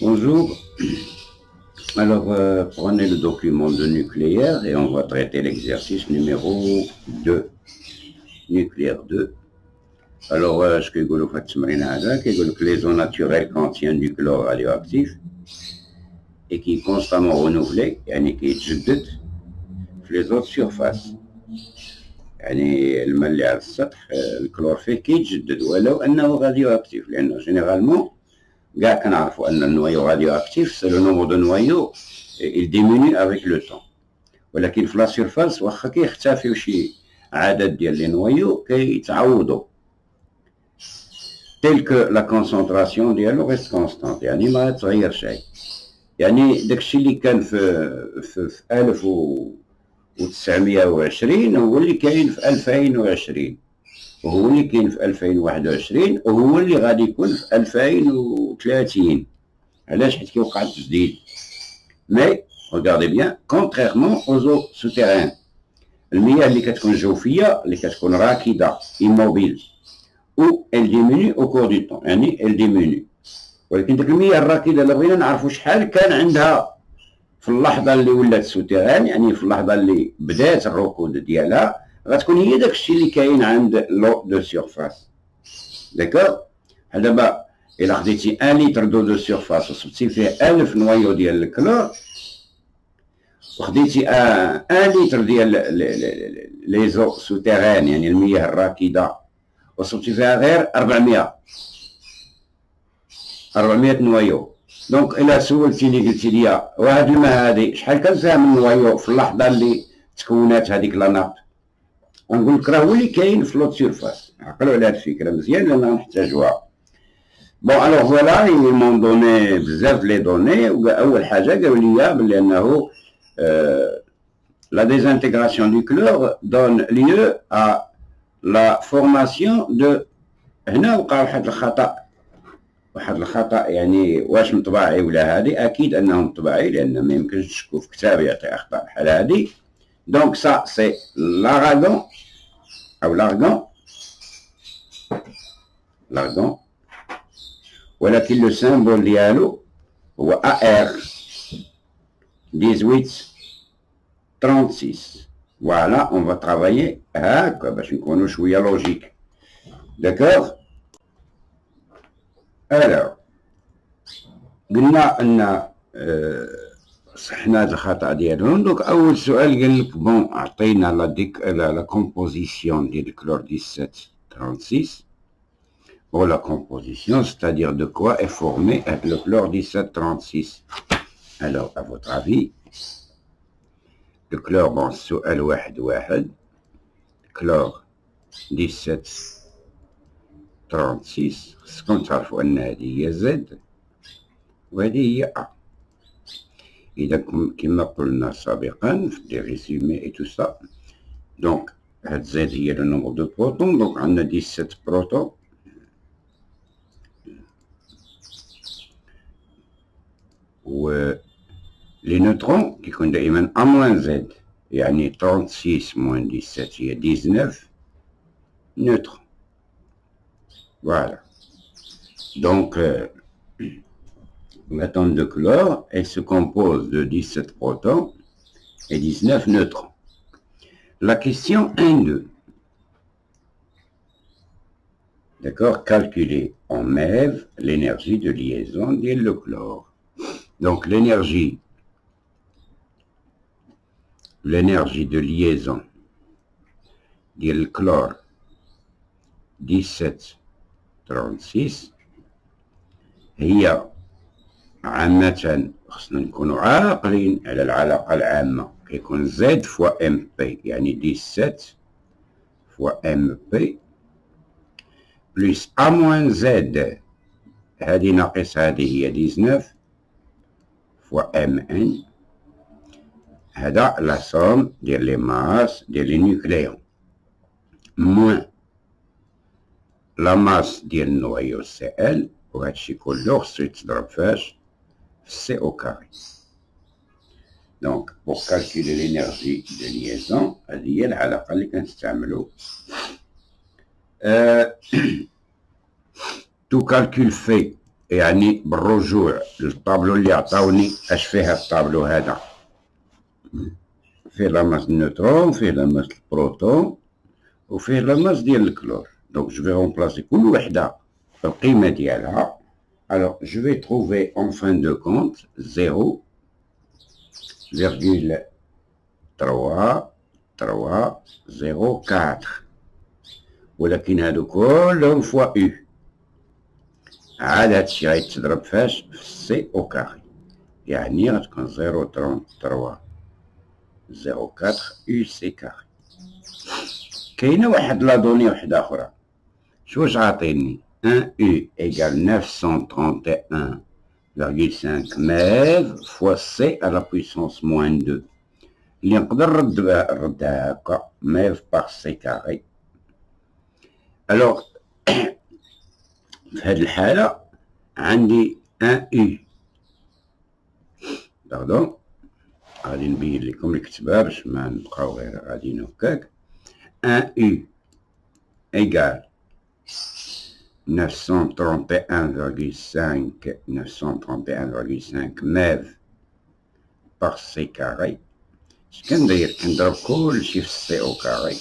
Bonjour. Alors, prenez le document de nucléaire et on va traiter l'exercice numéro 2. Nucléaire 2. Alors, ce que يقولوا في التمرين هذا كيقول لك les eaux naturelles contiennent du chlore radioactif et qui est constamment renouvelé يعني كيتجدد في les eaux de surface. يعني الماء اللي على السطح الكلور فيه كيتجدد ولو انه راديو-اكتيف لانه جينيرالمون كاع كنعرفوا ان النوايو راديو-اكتيف سي لو نومبر دو نوايو il diminue avec le temps ولكن في لا سيرفاس واخا كيختفيو شي عدد ديال لي نوايو كيتعوضوا تيل كو لا كونسونطراسيون ديالو ريست كونستانت يعني ما تغير شيء يعني داكشي اللي كان في 1920 هو اللي كاين في 2020 وهو اللي كاين في 2021 وهو اللي غادي يكون في 2030 علاش حيت كيوقع التجديد مي regardez bien contrairement aux eaux souterraines المياه اللي كتكون جوفيه اللي كتكون راكده immobile ou elle diminue au cours du temps يعني elle diminue ولكن ديك المياه الراكده اللي بغينا نعرفوا شحال كان عندها في اللحظه اللي ولات سوتيران يعني في اللحظه اللي بدات الركود ديالها غتكون هي داكشي اللي كاين عند لو دو سيرفاس داكوغ دابا الا خديتي 1 لتر دو دو سيرفاس وصبتي فيه 1000 نوايو ديال الكلور وخديتي 1 لتر ديال لي زو سوتيران يعني المياه الراكده وصبتي فيها غير 400 نوايو دونك الا سولتيني قلتي لي وهاد الماء هادي شحال كان فيها من نوايو في اللحظه اللي تكونات هذيك لاناب غنقول لك راه هو اللي كاين في لوط سيرفاس عقلوا على هاد الفكره مزيان لان غنحتاجوها بون الوغ فوالا يمون دوني بزاف لي دوني اول حاجه قالوا لي بلي انه لا ديزانتيغراسيون دو كلور دون ليو ا لا فورماسيون دو هنا وقع واحد الخطا يعني واش مطبعي ولا هادي اكيد انه مطبعي لان ما يمكنش تشكو في كتاب يعطي اخطاء بحال هادي دونك سا سي لاراغون او لارغون ولكن لو سيمبول ديالو هو AR 1836 فوالا اون فا ترافايي هاكا باش نكونو شويه لوجيك داكوغ الوغ قلنا ان صحنا هاد الخطا ديالهم دونك اول سؤال قال لك بون عطينا لا كومبوزيسيون ديال الكلور 1736 ou la composition, c'est-à-dire de quoi est formé le chlore 1736. Alors, à votre avis, le chlore, bon, سؤال واحد chlore 1736 خصكم تعرفوا ان هذه هي زد وهذه هي A. إذا كما قلنا سابقا في دي ريزومي et tout ça. Donc, هاد زد هي le nombre de protons, donc عندنا 17 protons. و لي نوترون كيكون دائما A moins Z يعني 36 moins 17 هي 19 نوترون voilà donc l'atome de chlore elle se compose de 17 protons et 19 neutrons. La question 1-2 d'accord, calculer en MeV l'énergie de liaison de le chlore. Donc l'énergie de liaison du chlore 1736 هي عامة خصنا نكونوا عاقلين على العلاقة العامة كيكون Z فوا MP يعني 17 فوا MP بلس A moins Z هذه ناقص هذه هي 19 فوا MN هذا لا سوم ديال لي ماس ديال لي نيوكليون موان لا ماس ديال النوايو CL وهادشي كله خصو يتضرب فاش في CO carré. Donc pour calculer l'énergie de liaison هذه هي العلاقة اللي كنستعملو tout calcul fait يعني بالرجوع للطابلو اللي عطاوني. اش فيه هاد الطابلو هذا؟ فيه لاماس النيوترون، فيه لاماس البروتون، وفيه لاماس ديال الكلور. دونك جو في رومبلاسي كل وحده القيمه ديالها. Alors, je vais trouver en fin de compte 0,3304. ولكن هادو كلهم فوا U. عاد هادشي غيتضرب فاش؟ في سي او كاري. يعني غتكون 0,3304 U سي كاري. كاينه واحد لا دوني وحده اخرى. شواش عاطيني؟ 1 U égale 931,5 MeV fois C à la puissance moins 2. اللي نقدر نردها هكا MeV par C carré. Alors في هاد الحالة عندي 1 U. باردون، غادي نبين لكم الكتابة باش ما نبقاو غير غاديين هكاك. 1 U égale 931,5 MeV par C carré. اش كندير؟ كنضرب كلشي في سي او كاري.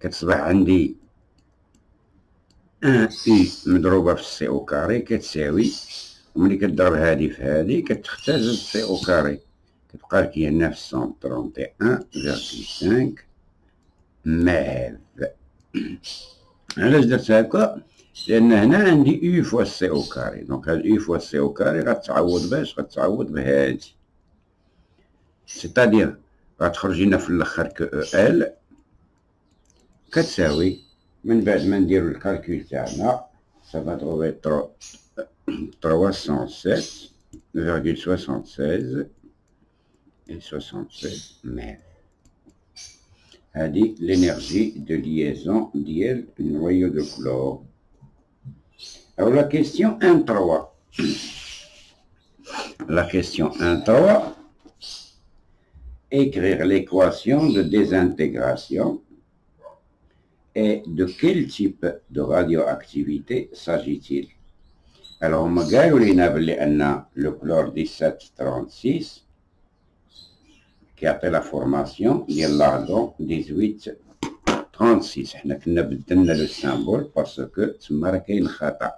كتصبح عندي 1 اي مضروبة في سي او كاري كتساوي، وملي كتضرب هادي في هادي كتختزل سي او كاري، كتبقى لك هي 931,5 MeV. علاش درت هكا؟ لأن هنا عندي يو فوا سي او كاري. دونك هاد يو فوا سي او كاري غتعوض باش؟ غتعوض بهادي، سيتادير غتخرج لنا في الاخر كو ال كتساوي، من بعد ما نديرو الكالكول تاعنا سافا تروفي 307,76 MeV. هادي l'énergie de liaison ديال النويو دو كلور. Alors la question 1.3. La question 1.3, écrire l'équation de désintégration et de quel type de radioactivité s'agit-il? Alors هما قالوا لينا بلي أن le chlore 1736 كيعطي لا فورماسيون ديال l'argon 1836. حنا كنا بدلنا لو سامبول باسكو تما راه كاين خطأ،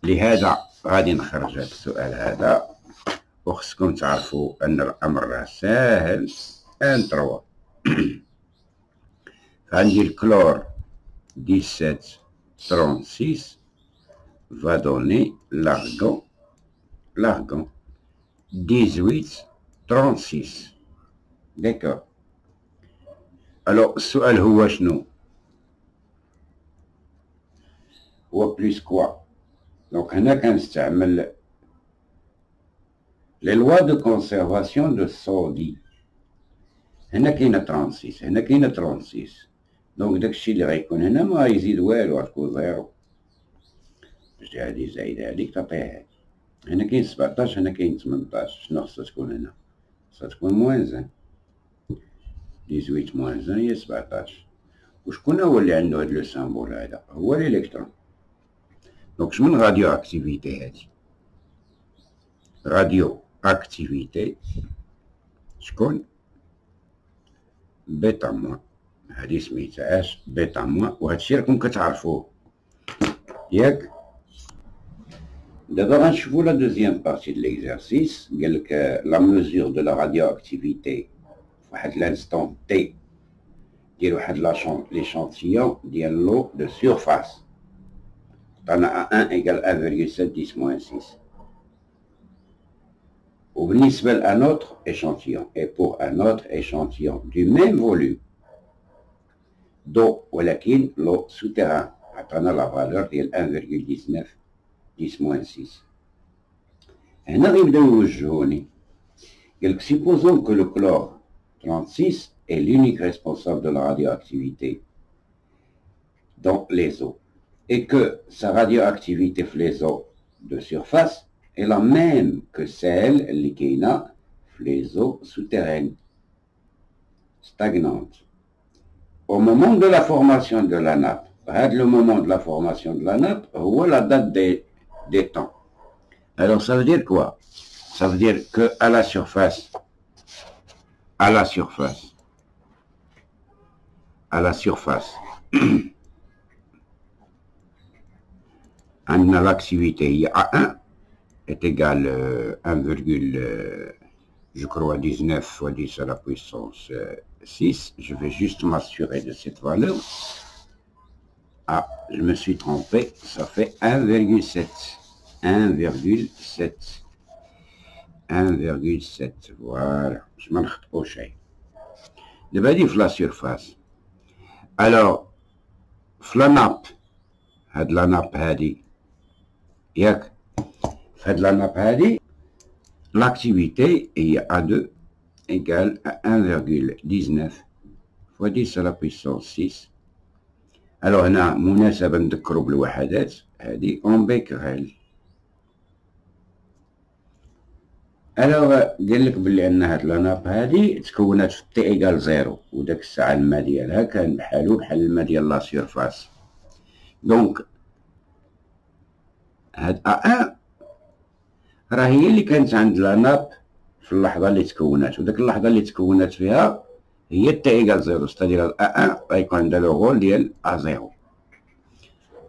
لهذا غادي نخرج هذا السؤال هذا. وخصكم تعرفوا أن الأمر راه ساهل. 1.3 عندي الكلور 1736 va donner l'argon 1836. D'accord. Alors السؤال هو شنو؟ هو بليس كوا. دونك هنا كنستعمل لي لوا دو كونسيرفاسيون دو صودي. هنا كاينه 36، هنا كاينه 36. دونك داكشي اللي غيكون هنا ما غيزيد والو، غتكون زيرو. باش هادي زايده هاديك تعطيها هادي. هنا كاين 17، هنا كاين 18. شنو خصها تكون هنا؟ خصها تكون موان زان. 18 موان زان هي 17. وشكون هو اللي عنده هاد لو سامبول هذا؟ هو الالكترون. دونك شمن راديو اكتيفيتي هادي؟ راديو اكتيفيتي شكون؟ بيتا موان. هادي سميتهاش بيتا موان، وهادشي راكم كتعرفوه ياك. دابا غنشوفو لا دوزيام بارتي د ليكزارسيس. قالك لا ميزور دو لا راديو اكتيفيتي فواحد لانستون تي دير واحد ليشانتيون ديال لو دو سيرفاس. عطانا 1 égale 1,7 moins 6. وبالنسبة لأن autre échantillon et pour un autre échantillon du même volume d'eau ولكن l'eau souterrain عطانا لا فالور ديال 1,19 10 moins 6. هنا غيبداو يوجهوني. قالك supposons que le chlore 36 est l'unique responsable de la radioactivité dans les eaux et que sa radioactivité في les eaux de surface est la même que celle اللي كاينه في les eaux souterraines stagnantes. Au moment de la formation de la nappe هذا le moment de la formation de la nappe هو la date des temps. Alors ça veut dire quoi? Ça veut dire que à la surface عندنا l'activité هي A1 est égale 1, je crois 19 fois 10 à la puissance 6. Je vais juste m'assurer de cette valeur. Ah, je me suis trompé, ça fait 1,7. 1,7. Voilà, je m'en au chai. D'abord, il la surface. Alors, la nappe, la nappe هذه ياك فهاد la nappe هذه l'activité est A2 égale à 1,19 fois 10 à la puissance 6. Alors هنا مناسبة نذكروا بالوحدات هذه en becquerel. Alors قال لك بلي ان هاد لا ناب هادي تكونات في تي ايكال 0 وداك الساعة الماء ديالها كان بحالو بحال الماء ديال لا سيرفاس. دونك هاد A1 راه هي اللي كانت عند لا ناب في اللحظة اللي تكونات، وداك اللحظة اللي تكونات فيها هي تي ايكال 0، ستادير A1 غيكون عندها لو غول ديال A0.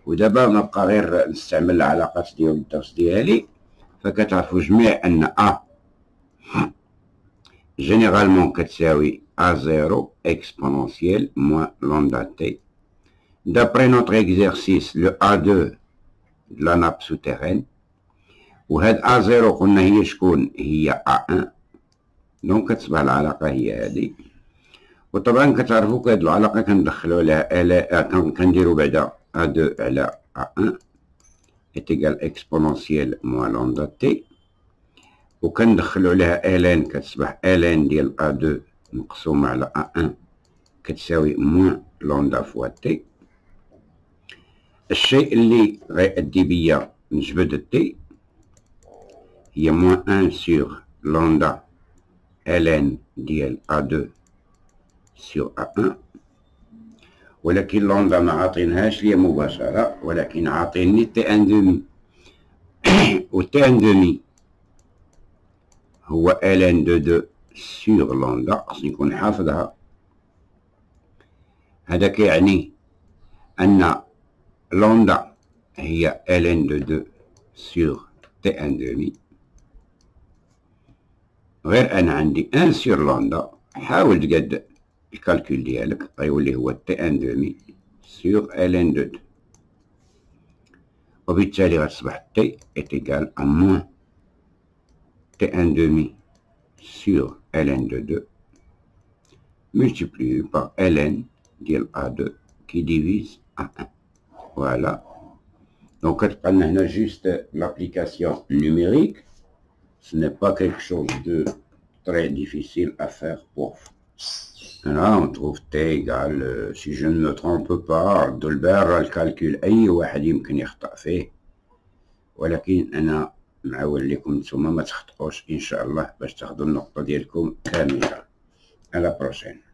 ودابا نبقى غير نستعمل العلاقات ديال الدرس ديالي، فكتعرفوا جميع ان A généralement كتساوي A0 exponentielle moins lambda T. D'après notre exercice, le A2 de la nappe souterraine. وهاد A0 قلنا هي شكون؟ هي A1. دونك كتصبح العلاقة هي هادي. وطبعا كتعرفوا هاد العلاقة كندخلو عليها كنديرو بعدا A2 على A1 est égal exponentielle moins lambda T. وكندخلو عليها ln كتصبح ln ديال A2 مقسومة على A1 كتساوي موان لوندا فوا T. الشيء اللي غيأدي بيا نجبد التي هي موان 1 سور لوندا ln ديال A2 سور A1. ولكن لوندا ما عاطينهاش ليا مباشرة، ولكن عاطيني تي ان دومي. و تي ان دومي هو ln دو 2 سور لوندا، خصني نكون حافظها. هذا كيعني أن لوندا هي ln دو 2 سور تي ان دومي. غير أنا عندي 1 سور لوندا، حاول تقاد الكالكول ديالك غيولي هو تي ان دومي سور ln دو 2، وبالتالي غتصبح تي est égal à moins T1 demi sur ln de 2 multiplié par ln ديال A2 qui divise A1. Voilà. Donc, on a juste l'application numérique. Ce n'est pas quelque chose de très difficile à faire pour vous. Là, on trouve T égale, si je ne me trompe pas, Dolbear, le calcul أي واحد يمكن يخطأ فيه، ولكن أنا نعاون لكم نتوما ما تخطئوش إن شاء الله باش تاخدو النقطة ديالكم كاملة. على بروشين.